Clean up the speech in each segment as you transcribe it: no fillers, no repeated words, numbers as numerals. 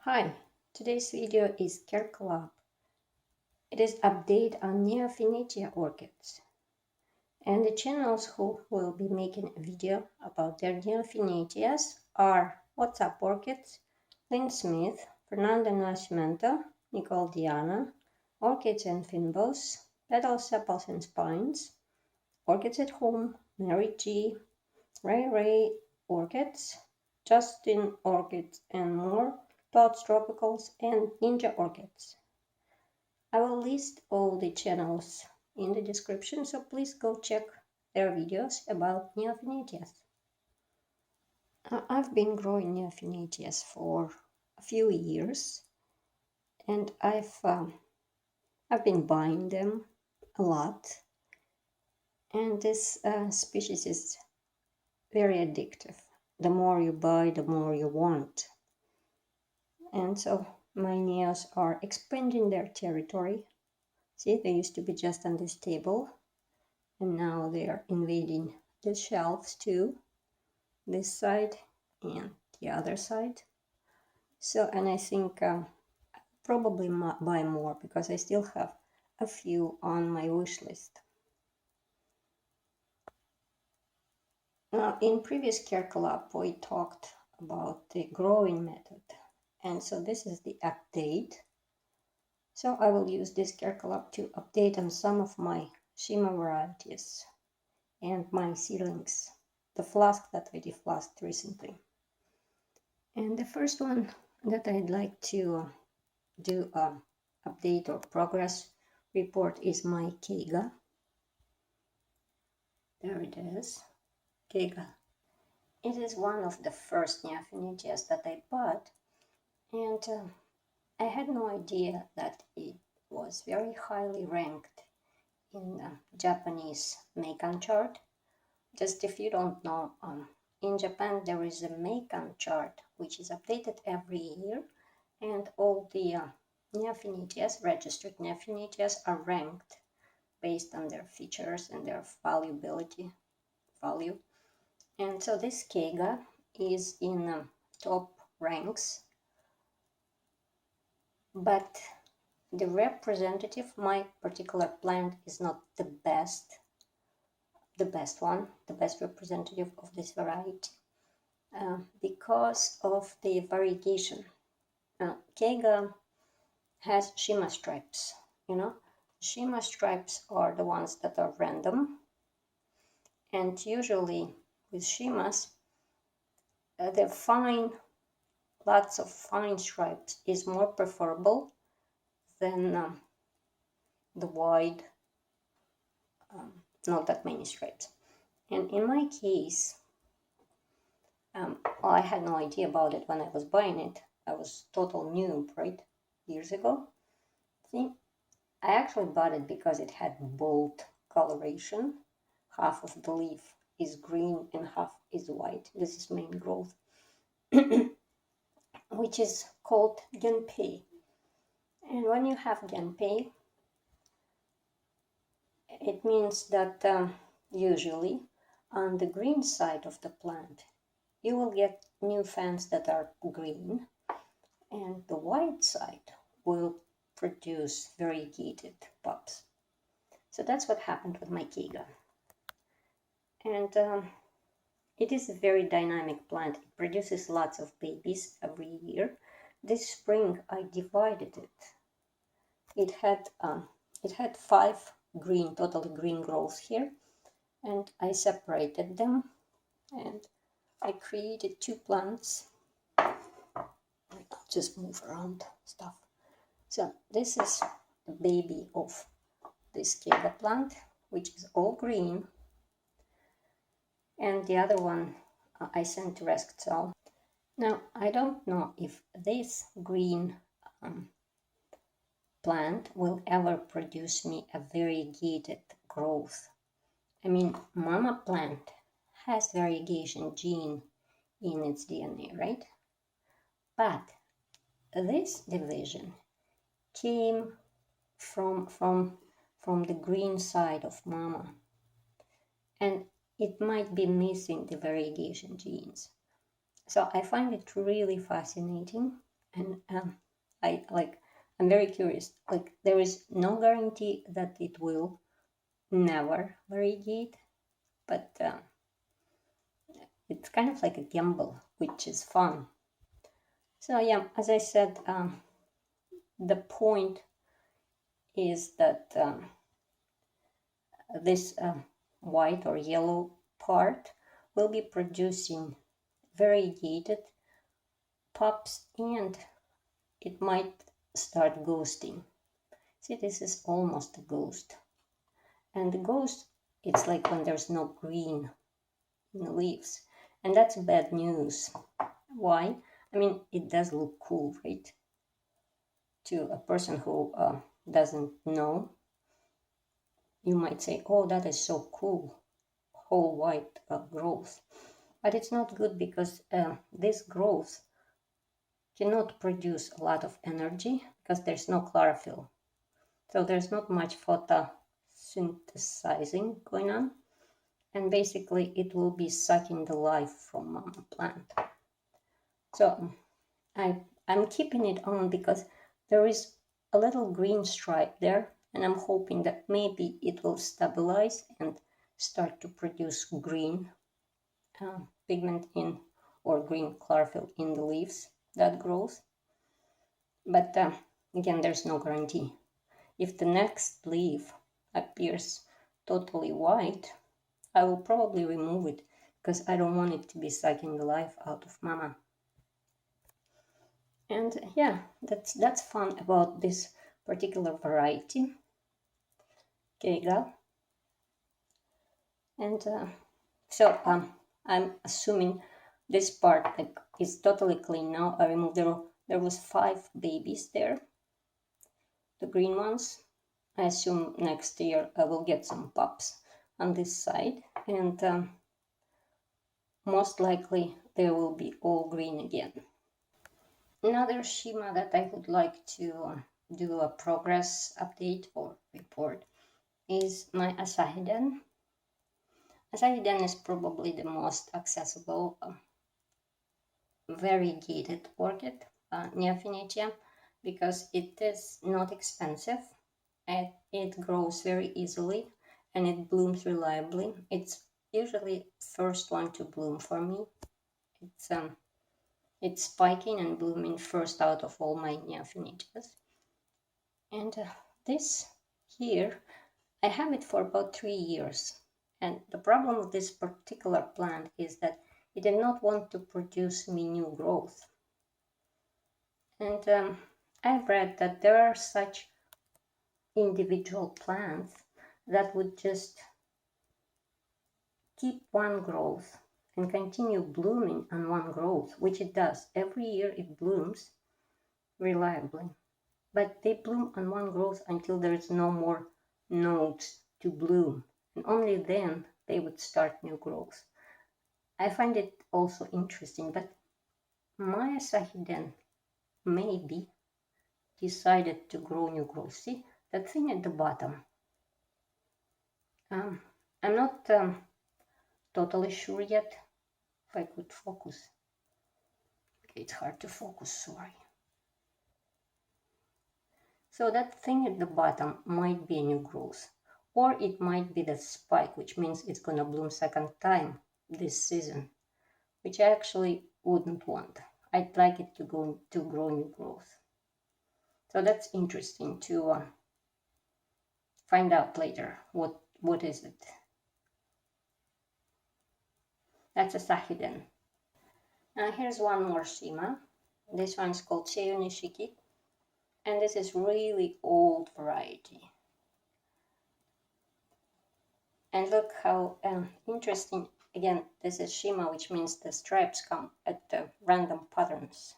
Hi, today's video is Care Collab. It is update on Neofinetia orchids. And the channels who will be making a video about their Neofinetias are What's Up Orchids, Lynn Smith, Fernando Nascimento, Nicole Diana, Orchids and Finbows, Petals, Sepals and Spines, Orchids at Home, Mary G, Ray Orchids, Justin Orchids and more, Todd's Tropicals and Ninja Orchids. I will list all the channels in the description, so please go check their videos about Neofinetias. I've been growing Neofinetias for a few years, and I've been buying them a lot, and this species is very addictive. The more you buy, the more you want. And so my neos are expanding their territory. See, they used to be just on this table, and now they are invading the shelves too, this side and the other side. So, and I think probably buy more because I still have a few on my wish list. Now, in previous Care Collab, we talked about the growing method, and so this is the update. So I will use this Care Collab to update on some of my shima varieties and my seedlings, the flask that I deflasked recently. And the first one that I'd like to do an update or progress report is my Kage. There it is, Kage. It is one of the first Neofinetias that I bought, and I had no idea that it was very highly ranked in the Japanese Meikan chart. Just if you don't know, in Japan there is a Meikan chart which is updated every year, and all the Neofinetias, registered Neofinetias, are ranked based on their features and their value. And so this Kage is in top ranks, but the representative, my particular plant, is not the best representative of this variety because of the variegation. Kage has shima stripes, Shima stripes are the ones that are random, and usually with shimas, lots of fine stripes is more preferable than the wide, not that many stripes. And in my case, I had no idea about it when I was buying it. I was total noob, right? Years ago. See, I actually bought it because it had bold coloration. Half of the leaf is green and half is white. This is main growth, which is called Genpei. And when you have Genpei, it means that usually on the green side of the plant, you will get new fans that are green, and the white side will produce variegated pups. So that's what happened with my Kage. And it is a very dynamic plant. It produces lots of babies every year. This spring I divided it. It had 5 totally green growths here, and I separated them, and I created 2 plants. I'll just move around stuff. So this is the baby of this Kage plant, which is all green, and the other one I sent to Rescue. Now, I don't know if this green plant will ever produce me a variegated growth. I mean, mama plant has variegation gene in its DNA, right? But this division came from the green side of mama, and it might be missing the variegation genes. So I find it really fascinating, And I'm very curious. Like, there is no guarantee that it will never variegate, but it's kind of like a gamble, which is fun. So yeah, as I said, the point is that this white or yellow part will be producing variegated pups, and it might start ghosting. See, this is almost a ghost. And the ghost, it's like when there's no green in the leaves. And that's bad news. Why? I mean, it does look cool, right? To a person who doesn't know, you might say, oh, that is so cool, whole white growth. But it's not good because this growth cannot produce a lot of energy because there's no chlorophyll. So there's not much photosynthesizing going on. And basically it will be sucking the life from a plant. So I'm keeping it on because there is a little green stripe there, and I'm hoping that maybe it will stabilize and start to produce green pigment in, or green chlorophyll in the leaves that grows. But again, there's no guarantee. If the next leaf appears totally white, I will probably remove it because I don't want it to be sucking the life out of mama. And yeah, that's fun about this particular variety, Kage. And so I'm assuming this part is totally clean now. I removed there was 5 babies there, the green ones. I assume next year I will get some pups on this side, and most likely they will be all green again. Another shima that I would like to do a progress update or report is my Asahidan. Asahidan is probably the most accessible variegated orchid, Neofinetia, because it is not expensive, and it grows very easily, and it blooms reliably. It's usually first one to bloom for me. It's spiking and blooming first out of all my Neofinetias. And this here, I have it for about 3 years. And the problem with this particular plant is that it did not want to produce me new growth. And I've read that there are such individual plants that would just keep one growth and continue blooming on one growth, which it does. Every year it blooms reliably. But they bloom on one growth until there's no more nodes to bloom. And only then they would start new growth. I find it also interesting, but my Asahidan maybe decided to grow new growth. See, that thing at the bottom. I'm not totally sure yet if I could focus. Okay, it's hard to focus, sorry. So that thing at the bottom might be a new growth, or it might be the spike, which means it's gonna bloom second time this season, which I actually wouldn't want. I'd like it to grow new growth. So that's interesting to find out later. What is it? That's Asahidan. Now here's one more shima. This one's called Seiyu Nishiki, and this is really old variety. And look how interesting. Again, this is shima, which means the stripes come at random patterns.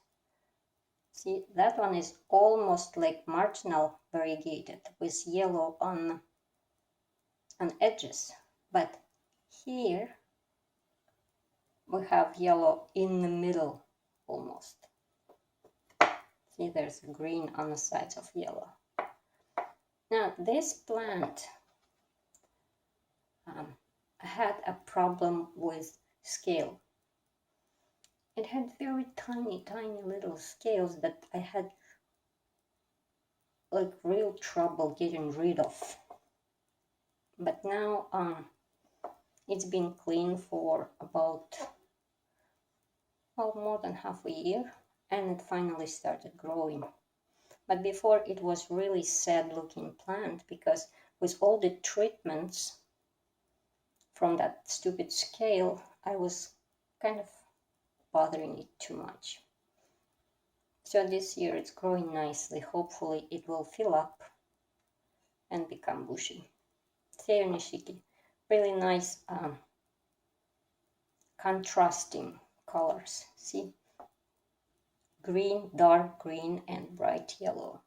See, that one is almost like marginal variegated with yellow on edges. But here we have yellow in the middle almost. See, there's green on the sides of yellow. Now, this plant had a problem with scale. It had very tiny little those scales that I had like real trouble getting rid of. But now it's been clean for about more than half a year, and it finally started growing. But before, it was really sad looking plant because with all the treatments from that stupid scale, I was kind of bothering it too much. So this year it's growing nicely. Hopefully it will fill up and become bushy. Seiya Nishiki, really nice contrasting colors. See, green, dark green, and bright yellow.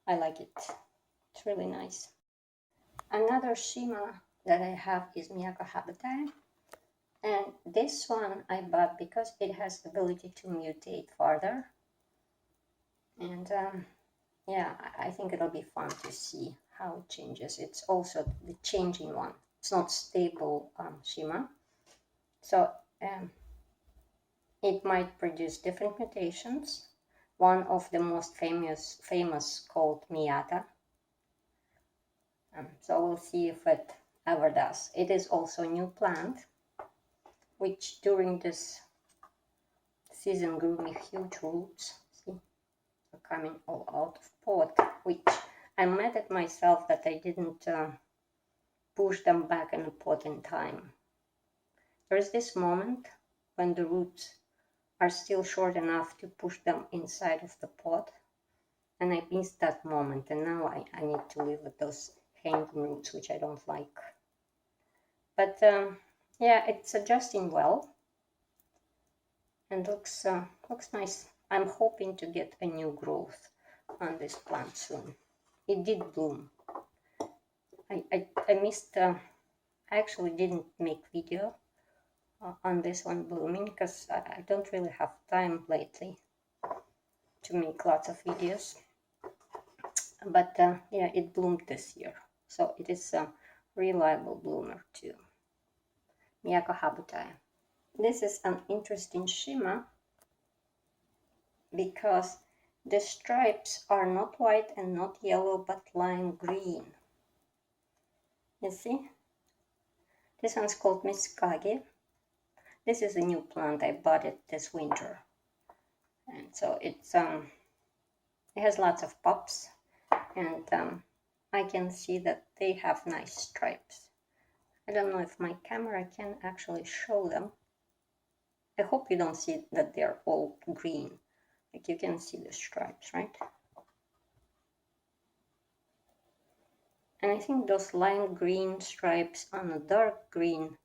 I like it. It's really nice. Another shima that I have is Miyako Habitai, and this one I bought because it has the ability to mutate farther, and yeah, I think it'll be fun to see how it changes. It's also the changing one. It's not stable shima, so it might produce different mutations. One of the most famous called Miyata. So we'll see if it ever does. It is also a new plant, which during this season grew me huge roots. See, they're coming all out of pot, which I'm mad at myself that I didn't push them back in the pot in time. There is this moment when the roots are still short enough to push them inside of the pot, and I missed that moment, and now I need to live with those hanging roots, which I don't like. But yeah, it's adjusting well and looks nice. I'm hoping to get a new growth on this plant soon. It did bloom. I missed. I actually didn't make video on this one blooming because I don't really have time lately to make lots of videos. But yeah, it bloomed this year, so it is a reliable bloomer too. Miyako Habitai. This is an interesting shima because the stripes are not white and not yellow but lime green. You see? This one's called Miss Kage. This is a new plant. I bought it this winter, and so it's it has lots of pops, and I can see that they have nice stripes. I don't know if my camera can actually show them. I hope you don't see that they're all green. Like you can see the stripes, right? And I think those lime green stripes on the dark green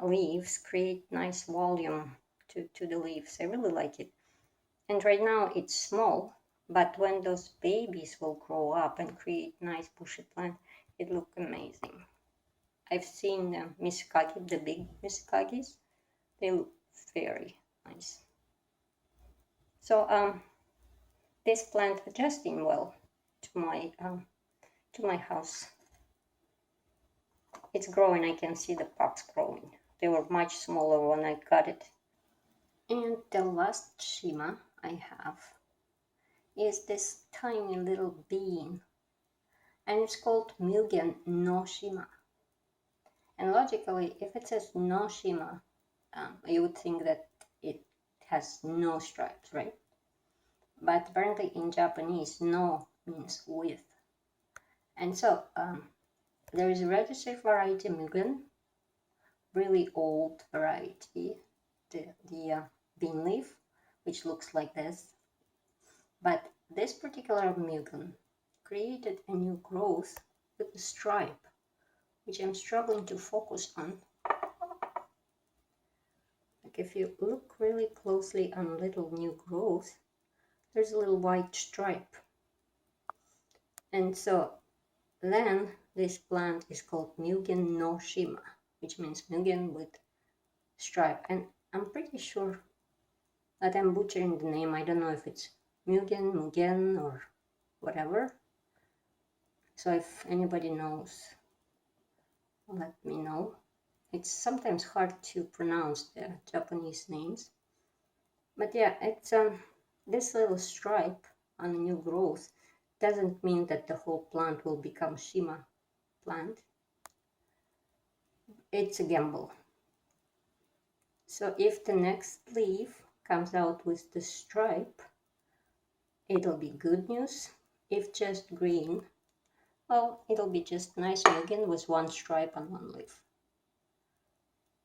leaves create nice volume to the leaves. I really like it. And right now it's small, but when those babies will grow up and create nice bushy plant, it looks amazing. I've seen Miss Kage, the big Miss Kages. They look very nice. So this plant adjusting well to my house. It's growing. I can see the pops growing. They were much smaller when I got it. And the last shima I have is this tiny little bean, and it's called Mugen noshima. And logically, if it says noshima, you would think that it has no stripes, right? But apparently in Japanese, no means with. And so there is a registered variety Mugen, really old variety, the bean leaf, which looks like this. But this particular Mugen created a new growth with a stripe, which I'm struggling to focus on. Like if you look really closely on little new growth, there's a little white stripe. And so then this plant is called Mugen noshima, which means Mugen with stripe. And I'm pretty sure that I'm butchering the name. I don't know if it's Mugen, or whatever. So if anybody knows, let me know. It's sometimes hard to pronounce the Japanese names. But yeah, it's this little stripe on a new growth doesn't mean that the whole plant will become shima plant. It's a gamble. So if the next leaf comes out with the stripe, it'll be good news. If just green, well, it'll be just nice Mugen with one stripe on one leaf.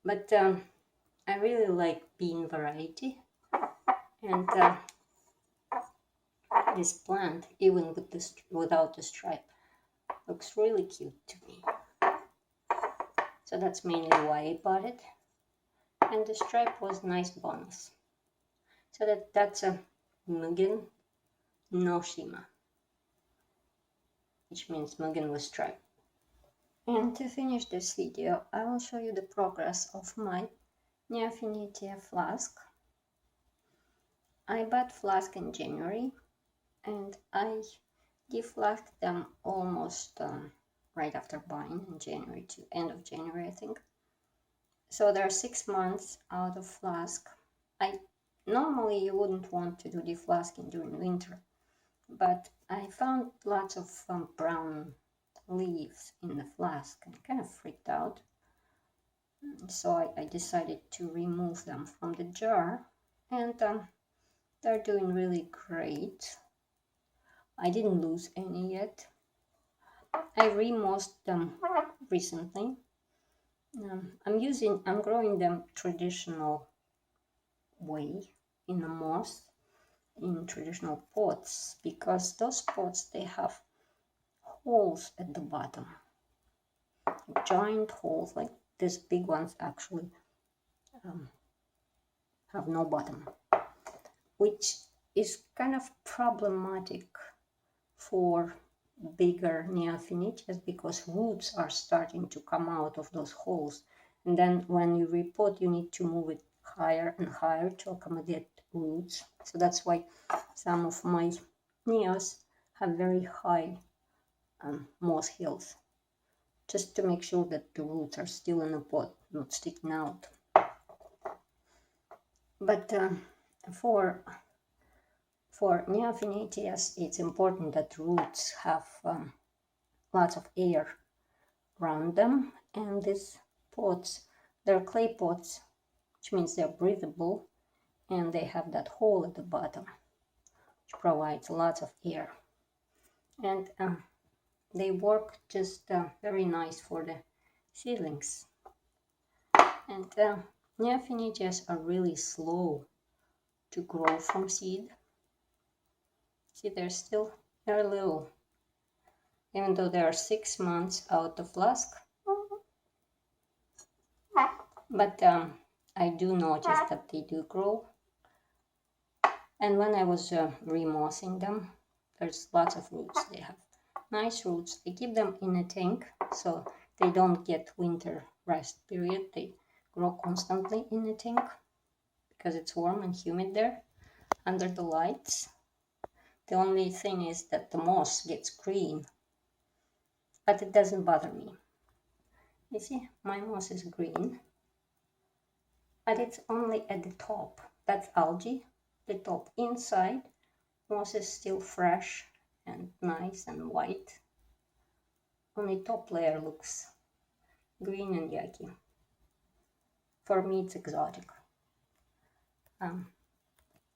But I really like bean variety, and this plant, even with this, without the stripe, looks really cute to me. So that's mainly why I bought it, and the stripe was nice bonus. So that's a Mugen noshima, which means Mugen with stripe. And to finish this video, I will show you the progress of my Neofinetia flask. I bought flask in January, and I deflasked them almost right after buying in January to end of January, I think. So they're 6 months out of flask. Normally you wouldn't want to do deflasking during winter, but I found lots of brown leaves in the flask and kind of freaked out. So I decided to remove them from the jar, and they're doing really great. I didn't lose any yet. I remossed them recently. I'm growing them traditional way in a moss, in traditional pots, because those pots, they have holes at the bottom, giant holes, like these big ones actually have no bottom, which is kind of problematic for bigger neofinetias, because roots are starting to come out of those holes, and then when you repot, you need to move it higher and higher to accommodate roots. So that's why some of my neos have very high moss hills, just to make sure that the roots are still in the pot, not sticking out. But for neofinetias, it's important that roots have lots of air around them, and these pots, they're clay pots, which means they're breathable, and they have that hole at the bottom, which provides lots of air. And they work just very nice for the seedlings. And neofinetias are really slow to grow from seed. See, they're little, even though they are 6 months out of flask. But I do notice that they do grow. And when I was remossing them, there's lots of roots. They have nice roots. I keep them in a tank so they don't get winter rest period. They grow constantly in a tank because it's warm and humid there under the lights. The only thing is that the moss gets green, but it doesn't bother me. You see, my moss is green, but it's only at the top. That's algae, the top. Inside, moss is still fresh and nice and white. Only top layer looks green and yucky. For me, it's exotic.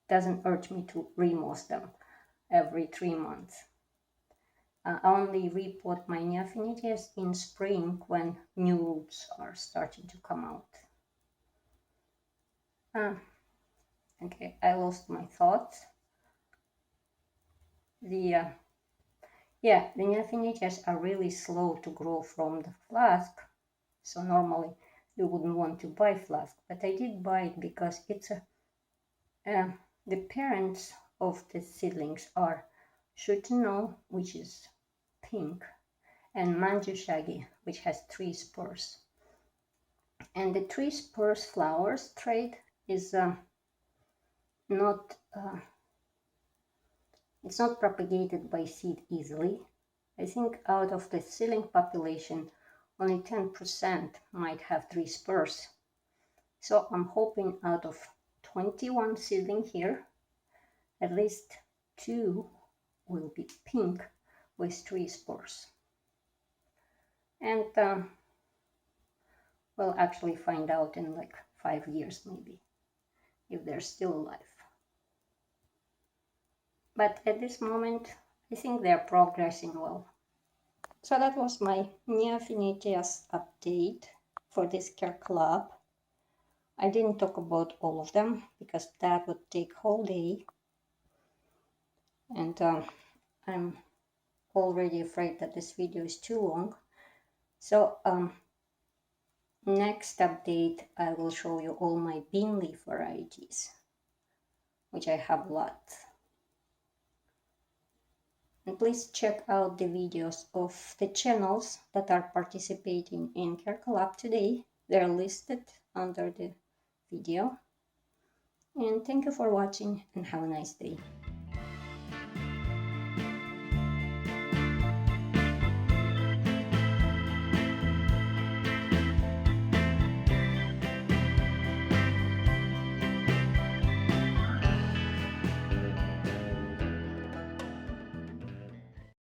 Doesn't urge me to remoss them every 3 months. I only repot my neofinetias in spring when new roots are starting to come out. Okay, I lost my thoughts. The neofinetias are really slow to grow from the flask, so normally you wouldn't want to buy flask, but I did buy it because it's the parents of the seedlings are Shutino, which is pink, and Manjushagi, which has 3 spurs. And the 3 spurs flowers trait is it's not propagated by seed easily. I think out of the seedling population, only 10% might have 3 spurs. So I'm hoping out of 21 seedling here, At least 2 will be pink with 3 spores. And we'll actually find out in like 5 years maybe, if they're still alive. But at this moment, I think they're progressing well. So that was my neofinetias update for this care club. I didn't talk about all of them because that would take whole day. And I'm already afraid that this video is too long. So next update, I will show you all my bean leaf varieties, which I have a lot. And please check out the videos of the channels that are participating in Care Collab today. They're listed under the video. And thank you for watching and have a nice day.